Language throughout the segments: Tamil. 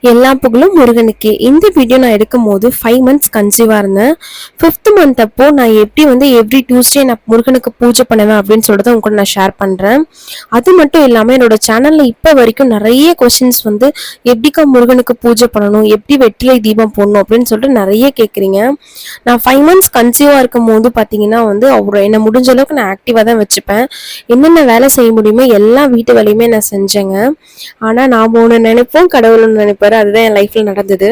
எல்லா புகழும் முருகனுக்கே. இந்த வீடியோ நான் எடுக்கும்போது 5 மந்த்ஸ் கன்சீவா இருந்தேன். 5th மந்த் அப்போ நான் எப்படி வந்து எவ்ரி டியூஸ்டே நான் முருகனுக்கு பூஜை பண்ணுவேன் அப்படின்னு சொல்லிட்டு உங்க கூட நான் ஷேர் பண்றேன். அது மட்டும் இல்லாம என்னோட சேனல்ல இப்ப வரைக்கும் நிறைய கொஸ்டின்ஸ் வந்து எப்படிக்கா முருகனுக்கு பூஜை பண்ணணும், எப்படி வெற்றிலை தீபம் போடணும் அப்படின்னு சொல்லிட்டு நிறைய கேட்குறீங்க. நான் 5 மந்த்ஸ் கன்சீவா இருக்கும் போது பாத்தீங்கன்னா வந்து அவர் என்ன முடிஞ்ச அளவுக்கு நான் ஆக்டிவா தான் வச்சுப்பேன். என்னென்ன வேலை செய்ய முடியுமோ எல்லா வீட்டு வேலையுமே நான் செஞ்சேங்க. ஆனா நாம ஒண்ணு நினைப்போம், கடவுள் ஒண்ணு நினைப்பாரு. அதுதான் என் லைஃப்ல நடந்தது.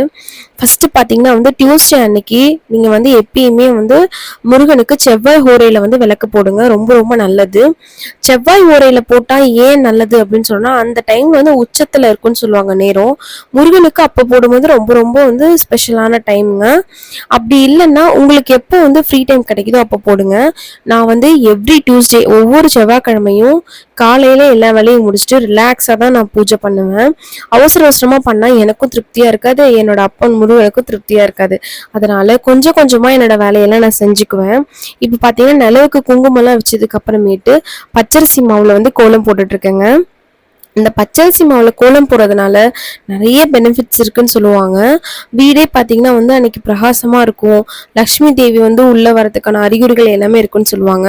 ஃபர்ஸ்ட் பாத்தீங்கன்னா வந்து டியூஸ்டே அன்னைக்கு நீங்க வந்து எப்பயுமே வந்து முருகனுக்கு செவ்வாய் ஹோரையில வந்து விளக்கு போடுங்க. ரொம்ப ரொம்ப நல்லது. செவ்வாய் ஹோரையில போட்டா ஏன் நல்லது அப்படின்னு சொன்னா அந்த டைம் வந்து உச்சத்துல இருக்குன்னு சொல்லுவாங்க நேரம். முருகனுக்கு அப்ப போடும்போது ரொம்ப ரொம்ப வந்து ஸ்பெஷலான டைம்ங்க. அப்படி இல்லைன்னா உங்களுக்கு எப்போ வந்து ஃப்ரீ டைம் கிடைக்குதோ அப்போ போடுங்க. நான் வந்து எவ்ரி டியூஸ்டே ஒவ்வொரு செவ்வாய்க்கிழமையும் காலையில எல்லா வேலையும் முடிச்சுட்டு ரிலாக்ஸா தான் நான் பூஜை பண்ணுவேன். அவசர அவசரமா பண்ணா எனக்கும் திருப்தியா இருக்காது, என்னோட அப்பன் முருகனுக்கும் திருப்தியா இருக்காது. அதனால கொஞ்சம் கொஞ்சமா என்னோட வேலையெல்லாம் நான் செஞ்சுக்குவேன். இப்ப பாத்தீங்கன்னா நிலவுக்கு குங்குமம் எல்லாம் வச்சதுக்கு அப்புறமேட்டு பச்சரிசி மாவுல வந்து கோலம் போட்டுட்டு இருக்கேங்க. இந்த பச்சரிசி மாவுல கோலம் போடுறதுனால நிறைய பெனிஃபிட்ஸ் இருக்குன்னு சொல்லுவாங்க. வீடே பாத்தீங்கன்னா வந்து அன்னைக்கு பிரகாசமா இருக்கும். லக்ஷ்மி தேவி வந்து உள்ள வரதுக்கான அறிகுறிகள் எல்லாமே இருக்குன்னு சொல்லுவாங்க.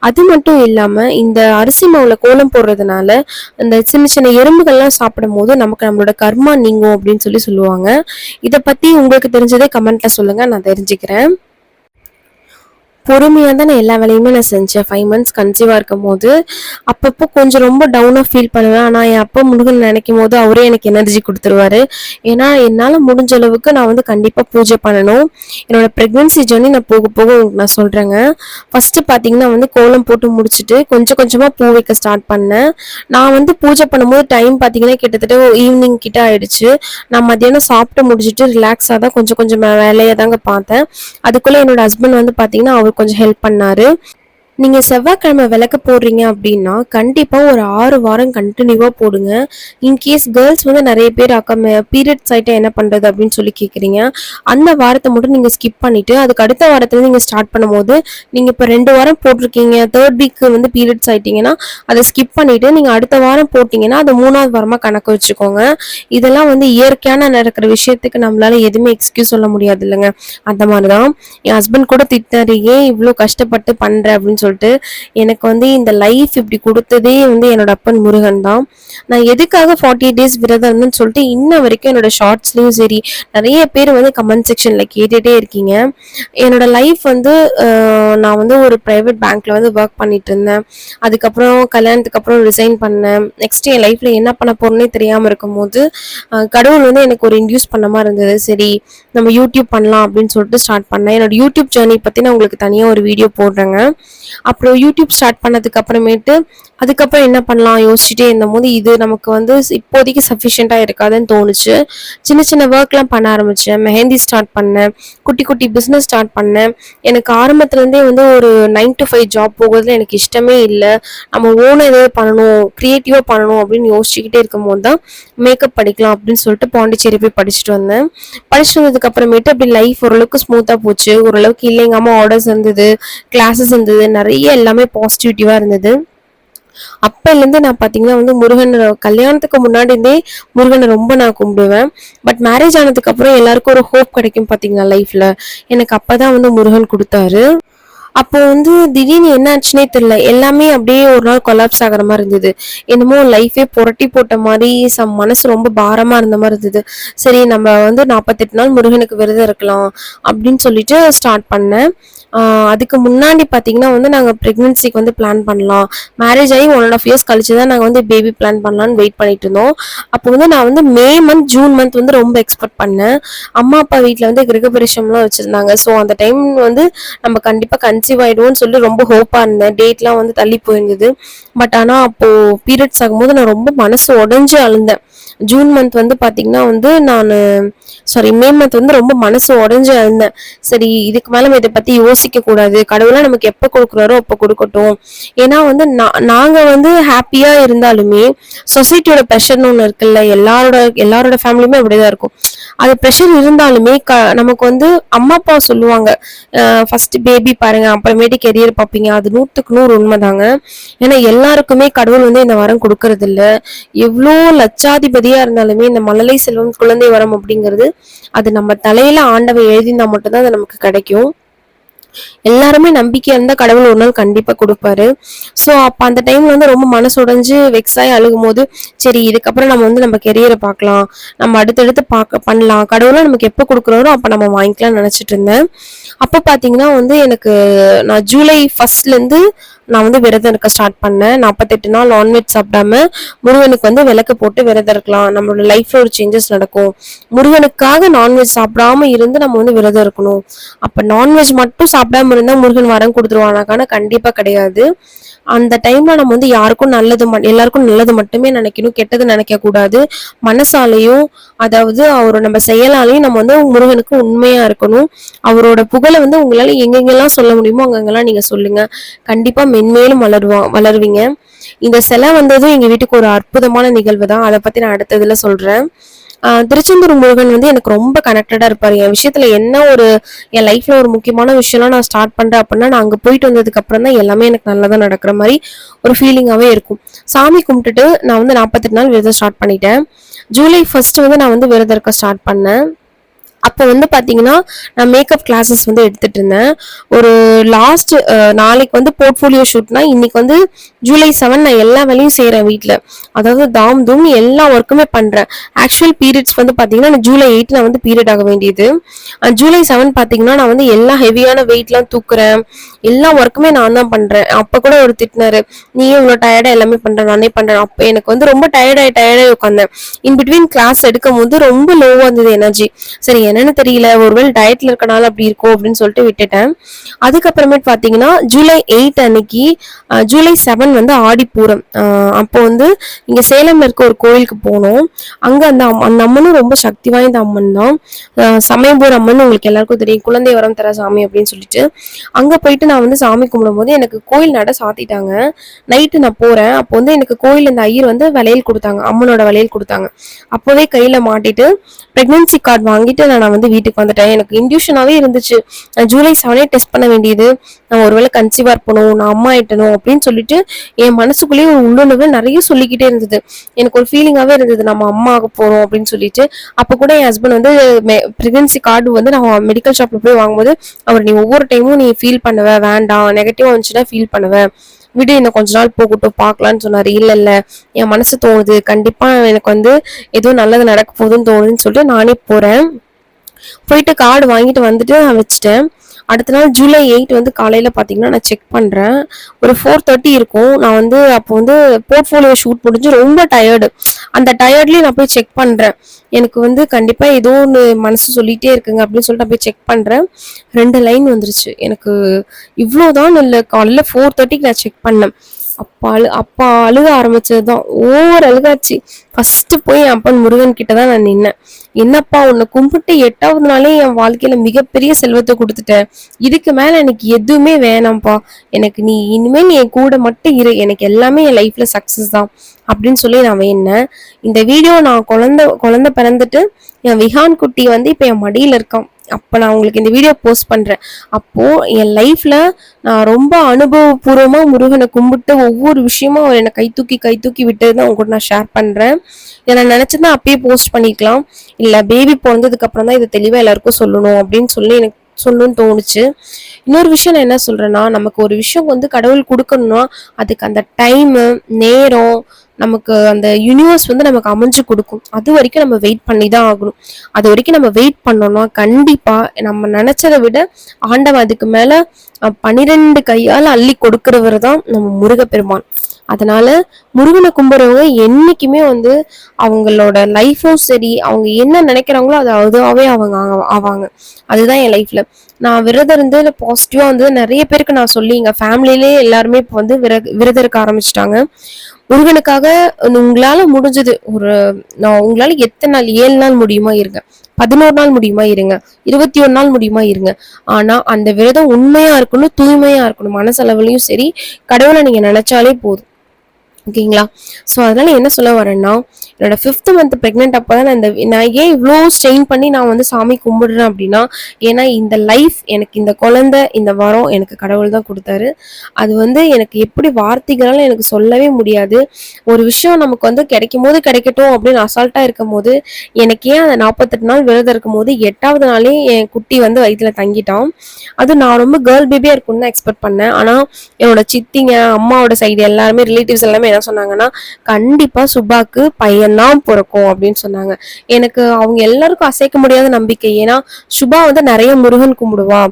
அது மட்டும் இல்லாம இந்த அரிசி மாவுல கோலம் போடுறதுனால இந்த சின்ன சின்ன எறும்புகள்லாம் சாப்பிடும் போது நமக்கு நம்மளோட கர்மா நீங்கும் அப்படின்னு சொல்லுவாங்க. இதை பத்தி உங்களுக்கு தெரிஞ்சதே கமெண்ட்ல சொல்லுங்க, நான் தெரிஞ்சுக்கிறேன். பொறுமையா தான் நான் எல்லா வேலையுமே நான் செஞ்சேன் 5 மந்த்ஸ் கன்சீவா இருக்கும் போது. அப்பப்போ கொஞ்சம் ரொம்ப டவுனா ஃபீல் பண்ணுவேன். ஆனா என் அப்பா முருகன் நினைக்கும் போது அவரே எனக்கு எனர்ஜி கொடுத்துருவாரு. ஏன்னா என்னால முடிஞ்ச அளவுக்கு நான் வந்து கண்டிப்பா பூஜை பண்ணணும். என்னோட பிரெக்னன்சி ஜேர்னி நான் போக போக உங்களுக்கு நான் சொல்றேங்க. ஃபர்ஸ்ட் பாத்தீங்கன்னா வந்து கோலம் போட்டு முடிச்சுட்டு கொஞ்சம் கொஞ்சமா பூ வைக்க ஸ்டார்ட் பண்ணேன். நான் வந்து பூஜை பண்ணும்போது டைம் பாத்தீங்கன்னா கிட்டத்தட்ட ஈவினிங் கிட்ட ஆயிடுச்சு. நான் மத்தியானம் சாப்பிட்டு முடிச்சுட்டு ரிலாக்ஸா தான் கொஞ்சம் கொஞ்சம் வேலையை தாங்க பார்த்தேன். அதுக்குள்ள என்னோட ஹஸ்பண்ட் வந்து பாத்தீங்கன்னா அவர் கொஞ்சம் ஹெல்ப் பண்ணாரு. நீங்க செவ்வாய்க்கிழமை விளக்கு போடுறீங்க அப்படின்னா கண்டிப்பா ஒரு 6 வாரம் கண்டினியூவா போடுங்க. இன்கேஸ் கேர்ள்ஸ் வந்து நிறைய பேர் அக்கா பீரியட்ஸ் ஆயிட்டா என்ன பண்றது அப்படின்னு சொல்லி கேக்குறீங்க. அந்த வாரத்தை மட்டும் நீங்க ஸ்கிப் பண்ணிட்டு அதுக்கு அடுத்த வாரத்துல நீங்க ஸ்டார்ட் பண்ணும்போது நீங்க இப்ப 2 வாரம் போட்டிருக்கீங்க, 3rd வீக் வந்து பீரியட்ஸ் ஆயிட்டீங்கன்னா அதை ஸ்கிப் பண்ணிட்டு நீங்க அடுத்த வாரம் போட்டீங்கன்னா அது 3வது வாரமா கணக்கு வச்சுக்கோங்க. இதெல்லாம் வந்து இயற்கையான நடக்கிற விஷயத்துக்கு நம்மளால எதுவுமே எக்ஸ்கியூஸ் சொல்ல முடியாது இல்லைங்க. அந்த மாதிரிதான் என் ஹஸ்பண்ட் கூட திட்டாரு, ஏன் இவ்வளவு கஷ்டப்பட்டு பண்ற அப்படின்னு சொல்லிட்டு. எனக்கு வந்து இந்த லைஃப் இப்படி கொடுத்ததே வந்து என்னோட அப்பன் முருகன் தான். நான் எதுக்காக 48 டேஸ் விரதம் இருந்தேன்னு சொல்லிட்டு இன்ன வரைக்கும் என்னோட ஷார்ட்ஸ்லயும் சரி நிறைய பேர் வந்து கமெண்ட் செக்ஷன்ல கேட்டுட்டே இருக்கீங்க. என்னோட லைஃப் வந்து நான் வந்து ஒரு பிரைவேட் பேங்க்ல வந்து ஒர்க் பண்ணிட்டு இருந்தேன். அதுக்கப்புறம் கல்யாணத்துக்கு அப்புறம் ரிசைன் பண்ணேன். நெக்ஸ்ட் என் லைஃப்ல என்ன பண்ண போறேன்னே தெரியாம இருக்கும்போது கடவுள் வந்து எனக்கு ஒரு இன்டியூஸ் பண்ண மாதிரி இருந்தது. சரி நம்ம யூடியூப் பண்ணலாம் அப்படின்னு சொல்லிட்டு ஸ்டார்ட் பண்ணேன். என்னோட யூடியூப் ஜேர்னி பத்தி நான் உங்களுக்கு தனியா ஒரு வீடியோ போடுறேங்க. அப்புறம் யூடியூப் ஸ்டார்ட் பண்ணதுக்கு அப்புறமேட்டு அதுக்கப்புறம் என்ன பண்ணலாம் யோசிச்சுட்டே இருந்தபோது இது நமக்கு வந்து இப்போதைக்கு சஃபிஷியண்டா இருக்காதுன்னு தோணுச்சு. சின்ன சின்ன ஒர்க்லாம் பண்ண ஆரம்பிச்சேன். மெஹந்தி ஸ்டார்ட் பண்ணேன், குட்டி குட்டி பிஸ்னஸ் ஸ்டார்ட் பண்ணேன். எனக்கு ஆரம்பத்துல இருந்தே வந்து ஒரு 9 to 5 ஜாப் போகிறதுல எனக்கு இஷ்டமே இல்லை. நம்ம ஓனா ஏதாவது பண்ணணும், கிரியேட்டிவா பண்ணணும் அப்படின்னு யோசிச்சுக்கிட்டே இருக்கும் போது தான் மேக்கப் படிக்கலாம் அப்படின்னு சொல்லிட்டு பாண்டிச்சேரி போய் படிச்சுட்டு வந்தேன். படிச்சுட்டு வந்ததுக்கு அப்புறமேட்டு அப்படி லைஃப் ஓரளவுக்கு ஸ்மூத்தா போச்சு. ஓரளவுக்கு இல்லைங்காம ஆர்டர்ஸ் இருந்தது, கிளாஸஸ் இருந்தது, நிறைய எல்லாமே பாசிட்டிவிட்டிவா இருந்தது. அப்பல இருந்து நான் பாத்தீங்கன்னா வந்து முருகன் கல்யாணத்துக்கு முன்னாடி இருந்தே முருகனை ரொம்ப நான் கும்பிடுவேன். பட் மேரேஜ் ஆனதுக்கு அப்புறம் எல்லாருக்கும் ஒரு ஹோப் கிடைக்கும் பாத்தீங்களா லைஃப்ல. எனக்கு அப்பதான் வந்து முருகன் கொடுத்தாரு. அப்போ வந்து திடீர்னு என்ன ஆச்சுன்னே தெரியல, எல்லாமே அப்படியே ஒரு நாள் கொலாப்ஸ் ஆகிற மாதிரி இருந்தது. என்னமோ லைஃபே புரட்டி போட்ட மாதிரி மனசு ரொம்ப பாரமா இருந்த மாதிரி இருந்தது. சரி நம்ம வந்து 48 நாள் முருகனுக்கு விரதம் இருக்கலாம் அப்படின்னு சொல்லிட்டு ஸ்டார்ட் பண்ணேன். அதுக்கு முன்னாடி பாத்தீங்கன்னா வந்து நாங்க பிரெக்னன்சிக்கு வந்து பிளான் பண்ணலாம், மேரேஜ் ஆகி 1.5 years கழிச்சுதான் நாங்க வந்து பேபி பிளான் பண்ணலாம்னு வெயிட் பண்ணிட்டு இருந்தோம். அப்போ வந்து நான் வந்து மே மந்த் ஜூன் மந்த் வந்து ரொம்ப எக்ஸ்பெக்ட் பண்ணேன். அம்மா அப்பா வீட்டுல வந்து கிரகபிரவேசம்லாம் வச்சிருந்தாங்க. ஸோ அந்த டைம் வந்து நம்ம கண்டிப்பா கன்சீவ் ஆயிடுவோம்னு சொல்லி ரொம்ப ஹோப்பா இருந்தேன். டேட்லாம் வந்து தள்ளி போயிருந்தது. பட் ஆனா அப்போ பீரியட்ஸ் ஆகும்போது நான் ரொம்ப மனசு உடைஞ்சு அழுந்தேன். ஜூன் மந்த் வந்து பாத்தீங்கன்னா வந்து மே மந்த் வந்து ரொம்ப மனசு உடைஞ்சு அழுந்தேன். சரி இதுக்கு மேல நம்ம இதை பத்தி யோசிக்க கூடாது, கடவுளா நமக்கு எப்ப கொடுக்குறாரோ அப்ப கொடுக்கட்டும். ஏன்னா வந்து நாங்க வந்து ஹாப்பியா இருந்தாலுமே சொசைட்டியோட ப்ரெஷர்னு ஒண்ணு இருக்குல்ல, எல்லாரோட ஃபேமிலியுமே அப்படிதான் இருக்கும். அது ப்ரெஷர் இருந்தாலுமே நமக்கு வந்து அம்மா அப்பா சொல்லுவாங்க, ஃபர்ஸ்ட் பேபி பாருங்க அப்புறமேட்டு கெரியர் பார்ப்பீங்க. அது 100க்கு 100 உண்மைதாங்க. ஏன்னா எல்லாருக்குமே கடவுள் வந்து இந்த வரம் கொடுக்கறது இல்ல. எவ்வளோ லட்சாதிபதியா இருந்தாலுமே இந்த மழலை செல்வம் குழந்தை வரம் அப்படிங்கிறது அது நம்ம தலையில ஆண்டவன் எழுதினா மட்டும்தான் அது நமக்கு கிடைக்கும். எல்லாருமே நம்பிக்கையா இருந்தா கடவுள் ஒரு நாள் கண்டிப்பா கொடுப்பாரு. ஸோ அப்ப அந்த டைம்ல வந்து ரொம்ப மனசு உடைஞ்சு வெக்ஸாயி அழுகும் போது, சரி இதுக்கப்புறம் நம்ம வந்து நம்ம கெரியரை பார்க்கலாம், நம்ம அடுத்தடுத்து பண்ணலாம், கடவுளும் நமக்கு எப்போ கொடுக்குறாரோ அப்ப நம்ம வாங்கிக்கலாம்னு நினைச்சிட்டு இருந்தேன். அப்போ பாத்தீங்கன்னா வந்து எனக்கு நான் ஜூலை 1ல இருந்து நான் வந்து விரதம் இருக்க ஸ்டார்ட் பண்ணேன். 48 நாள் நான்வெஜ் சாப்பிடாம முருகனுக்கு வந்து விளக்கு போட்டு விரதம் இருக்கலாம், நம்மளோட லைஃப்ல ஒரு சேஞ்சஸ் நடக்கும், முருகனுக்காக நான்வெஜ் சாப்பிடாம இருந்து நம்ம வந்து விரதம் இருக்கணும். அப்ப நான்வெஜ் மட்டும் சாப்பிடாம இருந்தா முருகன் வரம் கொடுத்துருவானாக்கான கண்டிப்பா கிடையாது. அந்த டைம்ல நம்ம வந்து யாருக்கும் நல்லது எல்லாருக்கும் நல்லது மட்டுமே நினைக்கணும், கெட்டது நினைக்க கூடாது. மனசாலையும் அதாவது அவரோட நம்ம செயலாலையும் நம்ம வந்து முருகனுக்கு உண்மையா இருக்கணும். அவரோட புகழை வந்து உங்களால எங்கெங்கெல்லாம் சொல்ல முடியுமோ அங்கெங்கெல்லாம் நீங்க சொல்லுங்க, கண்டிப்பா மென்மேலும் வளருவீங்க. இந்த சிலை வந்ததும் எங்க வீட்டுக்கு ஒரு அற்புதமான நிகழ்வு தான். அதை பத்தி நான் அடுத்ததுல சொல்றேன். திருச்செந்தூர் முருகன் வந்து எனக்கு ரொம்ப கனெக்டடா இருப்பாரு. என் விஷயத்துல என்ன ஒரு என் லைஃப்ல ஒரு முக்கியமான விஷயம்லாம் நான் ஸ்டார்ட் பண்றேன் அப்படின்னா நான் அங்க போயிட்டு வந்ததுக்கு அப்புறம் தான் எல்லாமே எனக்கு நல்லதா நடக்கிற மாதிரி ஒரு ஃபீலிங்காவே இருக்கும். சாமி கும்பிட்டுட்டு நான் வந்து 48 நாள் விரதம் ஸ்டார்ட் பண்ணிட்டேன். ஜூலை 1 வந்து நான் வந்து விரதம் இருக்க ஸ்டார்ட் பண்ணேன். அப்போ வந்து பாத்தீங்கன்னா நான் மேக்கப் கிளாஸஸ் வந்து எடுத்துட்டு இருந்தேன். ஒரு லாஸ்ட் நாளைக்கு வந்து போர்ட்ஃபோலியோ ஷூட்னா இன்னைக்கு வந்து ஜூலை 7 நான் எல்லா வேலையும் செய்யறேன் வீட்டுல. அதாவது தாம் தூம் எல்லா ஒர்க்குமே பண்றேன். ஆக்சுவல் பீரியட்ஸ் வந்து பாத்தீங்கன்னா நான் ஜூலை 8 நான் வந்து பீரியட் ஆக வேண்டியது. ஜூலை 7 பாத்தீங்கன்னா நான் வந்து எல்லா ஹெவியான வெயிட்லாம் தூக்குறேன், எல்லா ஒர்க்குமே நான் தான் பண்றேன். அப்ப கூட ஒரு திட்டினாரு, நீயும் இவ்வளவு டயர்டா எல்லாமே பண்ற, நானே பண்றேன். அப்ப எனக்கு வந்து ரொம்ப டயர்டாயி உட்காந்தேன். இன் பிட்வீன் கிளாஸ் எடுக்கும் போது ரொம்ப லோவா இருந்தது எனர்ஜி. சரி என்னன்னு தெரியல, ஒருவேளை டயட்ல இருக்கனால அப்படி இருக்கும் அப்படின்னு சொல்லிட்டு விட்டுட்டேன். அதுக்கப்புறமேட்டு பாத்தீங்கன்னா ஜூலை 8 அன்னைக்கு ஜூலை 7 வந்து ஆடிப்பூரம். அப்போ வந்து இங்க சேலம்ல இருக்க ஒரு கோயிலுக்கு போனோம். அங்க அந்த அம்மனும் ரொம்ப சக்தி வாய்ந்த அம்மன் தான். சமயபுரம் அம்மன் உங்களுக்கு எல்லாருக்கும் தெரியும், குழந்தை வரம் தர சாமி அப்படின்னு சொல்லிட்டு. அங்க போயிட்டு நான் வந்து சாமி கும்பிடும் போது எனக்கு கோயில் நட சாத்திட்டாங்க. நைட்டு நான் போறேன். அப்போ வந்து எனக்கு கோயில் இந்த ஐயர் வந்து வளையல் கொடுத்தாங்க, அம்மனோட வளையல் கொடுத்தாங்க. அப்போவே கையில மாட்டிட்டு பிரெக்னன்சி கார்டு வாங்கிட்டு நான் வந்து வீட்டுக்கு வந்துட்டேன். எனக்கு இன்டியூஷனாவே இருந்துச்சு, ஜூலை 7 டெஸ்ட் பண்ண வேண்டியது, நான் ஒருவேளை கன்சீவா இருப்பணும், நான் அம்மா ஆயிட்டணும் அப்படின்னு சொல்லிட்டு என் மனசுக்குள்ளேயே ஒரு உள்ளுணர்வு நிறைய சொல்லிக்கிட்டே இருந்தது. எனக்கு ஒரு ஃபீலிங்காவே இருந்தது நம்ம அம்மா ஆக போறோம் அப்படின்னு சொல்லிட்டு. அப்ப கூட என் ஹஸ்பண்ட் வந்து பிரெக்னன்சி கார்டு வந்து நான் மெடிக்கல் ஷாப்ல போய் வாங்கும்போது அவர், நீ ஒவ்வொரு டைமும் நீ ஃபீல் பண்ணுவ, வேண்டாம் நெகட்டிவா வந்துச்சுன்னா ஃபீல் பண்ணுவ, விடு இன்னும் கொஞ்ச நாள் போகட்டும் பார்க்கலான்னு சொன்னாரு. இல்ல என் மனசு தோணுது, கண்டிப்பா எனக்கு வந்து ஏதோ நல்லது நடக்க போகுதுன்னு தோணுதுன்னு சொல்லிட்டு நானே போறேன். போயிட்டு கார்டு வாங்கிட்டு வந்துட்டு நான் வச்சுட்டேன். அடுத்த நாள் ஜூலை 8 வந்து காலையில பாத்தீங்கன்னா நான் செக் பண்றேன். ஒரு 4:30 இருக்கும். நான் வந்து அப்போ வந்து போர்ட்ஃபோலியோ ஷூட் முடிஞ்சு ரொம்ப டயர்டு. அந்த டயர்ட்லயும் நான் போய் செக் பண்றேன். எனக்கு வந்து கண்டிப்பா ஏதோ ஒன்று மனசு சொல்லிட்டே இருக்குங்க அப்படின்னு சொல்லிட்டு போய் செக் பண்றேன். 2 லைன் வந்துருச்சு. எனக்கு இவ்வளோதான் இல்லை, காலையில 4:30க்கு நான் செக் பண்ணேன். அப்பா அழுக ஆரம்பிச்சதுதான், ஓவர் அழுகாச்சு. ஃபர்ஸ்ட் போய் என் அப்பன் முருகன் கிட்டதான் நான் நின்னேன். என்னப்பா உன்னை கும்பிட்டு 8வது நாளே என் வாழ்க்கையில மிகப்பெரிய செல்வத்தை கொடுத்துட்டேன், இதுக்கு மேல எனக்கு எதுவுமே வேணாம்ப்பா, எனக்கு நீ இனிமேல் நீ என் கூட மட்டும் இரு, எனக்கு எல்லாமே என் லைஃப்ல சக்சஸ் தான் அப்படின்னு சொல்லி நான் வேணேன். இந்த வீடியோ நான் குழந்தை பிறந்துட்டு என் விஹான் குட்டி வந்து இப்ப என் மடியில இருக்கான். அப்ப நான் உங்களுக்கு இந்த வீடியோ போஸ்ட் பண்றேன். அப்போ என் லைஃப்ல நான் ரொம்ப அனுபவபூர்வமா முருகனை கும்பிட்டு ஒவ்வொரு விஷயமும் அவர் என்னை கை தூக்கி விட்டதுதான் உங்க கூட நான் ஷேர் பண்றேன். இதை நான் நினைச்சதான் அப்பயே போஸ்ட் பண்ணிக்கலாம், இல்ல பேபி பிறந்ததுக்கு அப்புறம் தான் இதை தெளிவா எல்லாருக்கும் சொல்லணும் அப்படின்னு சொல்லி எனக்கு சொல்லணும்னு தோணுச்சு. இன்னொரு விஷயம் நான் என்ன சொல்றேன்னா, நமக்கு ஒரு விஷயம் வந்து கடவுள் கொடுக்கணும்னா அதுக்கு அந்த டைமு நேரம் நமக்கு அந்த யூனிவர்ஸ் வந்து நமக்கு அமைஞ்சு கொடுக்கும். அது வரைக்கும் நம்ம வெயிட் பண்ணி தான் ஆகணும். அது வரைக்கும் நம்ம வெயிட் பண்ணோம்னா கண்டிப்பா நம்ம நினைச்சதை விட ஆண்டவன் அதுக்கு மேல 12 கையால் அள்ளி கொடுக்கிறவர் தான் நம்ம முருகப்பெருமான். அதனால முருகனை கும்பிடுறவங்க என்னைக்குமே வந்து அவங்களோட லைஃப்பும் சரி, அவங்க என்ன நினைக்கிறாங்களோ அது அதுவாகவே அவங்க ஆவாங்க. அதுதான் என் லைஃப்ல நான் விரதம் இருந்து பாசிட்டிவா வந்து நிறைய பேருக்கு நான் சொல்லி எங்க ஃபேமிலியிலேயே எல்லாருமே இப்போ வந்து விரதம் இருக்க ஆரம்பிச்சிட்டாங்க. முருகனுக்காக உங்களால முடிஞ்சது உங்களால எத்தனை நாள், 7 நாள் முடியுமா இருங்க, 11 நாள் முடியுமா இருங்க, 21 நாள் முடியுமா இருங்க. ஆனா அந்த விரதம் உண்மையா இருக்கணும், தூய்மையா இருக்கணும், மனசளவுலயும் சரி, கடவுளை நீங்க நினைச்சாலே போதும். ஓகேங்களா? ஸோ அதனால என்ன சொல்ல வரேன்னா, என்னோட 5th மந்த் பிரெக்னென்ட் அப்பதான் நான் ஏன் இவ்வளோ ஸ்ட்ரெயின் பண்ணி நான் வந்து சாமி கும்பிடுறேன் அப்படின்னா, ஏன்னா இந்த லைஃப் எனக்கு இந்த குழந்தை இந்த வரம் எனக்கு கடவுள் தான் கொடுத்தாரு. அது வந்து எனக்கு எப்படி வார்த்தைகளால எனக்கு சொல்லவே முடியாது. ஒரு விஷயம் நமக்கு வந்து கிடைக்கும் போது கிடைக்கட்டும் அப்படின்னு அசால்ட்டா இருக்கும் போது, எனக்கு ஏன் அந்த 48 நாள் விரதம் இருக்கும் போது 8வது நாளே என் குட்டி வந்து வயித்துல தங்கிட்டான். அது நான் ரொம்ப கேர்ள் பேபியா இருக்கும்னு தான் எக்ஸ்பெக்ட் பண்ணேன். ஆனா என்னோட சித்திங்க, அம்மாவோட சைடு எல்லாருமே ரிலேட்டிவ்ஸ் எல்லாமே என்ன சொன்னாங்கன்னா, கண்டிப்பா சுபாக்கு பையன்தான் பிறக்கும் அப்படின்னு சொன்னாங்க. எனக்கு அவங்க எல்லாருக்கும் அசைக்க முடியாத நம்பிக்கை. ஏன்னா சுபா வந்து நிறைய முருகன் கும்பிடுவா.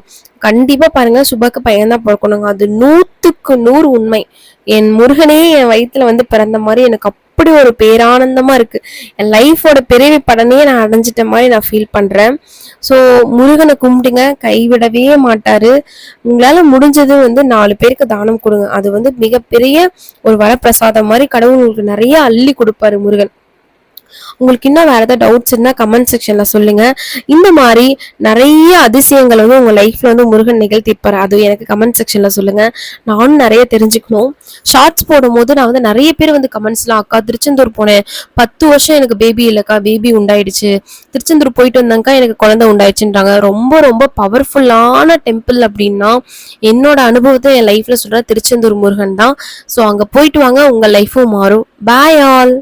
கண்டிப்பா பாருங்க சுபாக்கு பையன்தான் பிறக்கணுங்க. அது 100க்கு 100 உண்மை. என் முருகனே என் வயித்துல வந்து பிறந்த மாதிரி எனக்கு அப்படி ஒரு பேரானந்தமா இருக்கு. என் லைஃபோட பிறவி படனையே நான் அடைஞ்சிட்ட மாதிரி நான் ஃபீல் பண்றேன். ஸோ முருகனை கும்பிடுங்க, கைவிடவே மாட்டாரு. உங்களால முடிஞ்சது வந்து 4 பேருக்கு தானம் கொடுங்க. அது வந்து மிகப்பெரிய ஒரு வரப்பிரசாதம் மாதிரி கடவுள் உங்களுக்கு நிறைய அள்ளி கொடுப்பாரு முருகன். உங்களுக்கு இன்னும் வேற ஏதாவது டவுட்ஸ் இருந்தா கமெண்ட் செக்ஷன்ல சொல்லுங்க. இந்த மாதிரி நிறைய அதிசயங்கள் வந்து உங்க லைஃப்ல வந்து முருகன் நிகழ்த்திருப்பாரு. அது எனக்கு கமெண்ட் செக்ஷன்ல சொல்லுங்க. நானும் நிறைய தெரிஞ்சுக்கணும். ஷார்ட்ஸ் போடும்போது நான் வந்து நிறைய பேர் வந்து கமெண்ட்ஸ்ல, அக்கா திருச்செந்தூர் போனேன், 10 வருஷம் எனக்கு பேபி இல்லக்கா, பேபி உண்டாயிடுச்சு, திருச்செந்தூர் போயிட்டு வந்தாங்கக்கா எனக்கு குழந்தை உண்டாயிடுச்சுன்றாங்க. ரொம்ப ரொம்ப பவர்ஃபுல்லான டெம்பிள் அப்படின்னா என்னோட அனுபவத்தை என் லைஃப்ல சொல்ற திருச்செந்தூர் முருகன் தான். ஸோ அங்க போயிட்டு வாங்க, உங்க லைஃபும் மாறும். Bye all.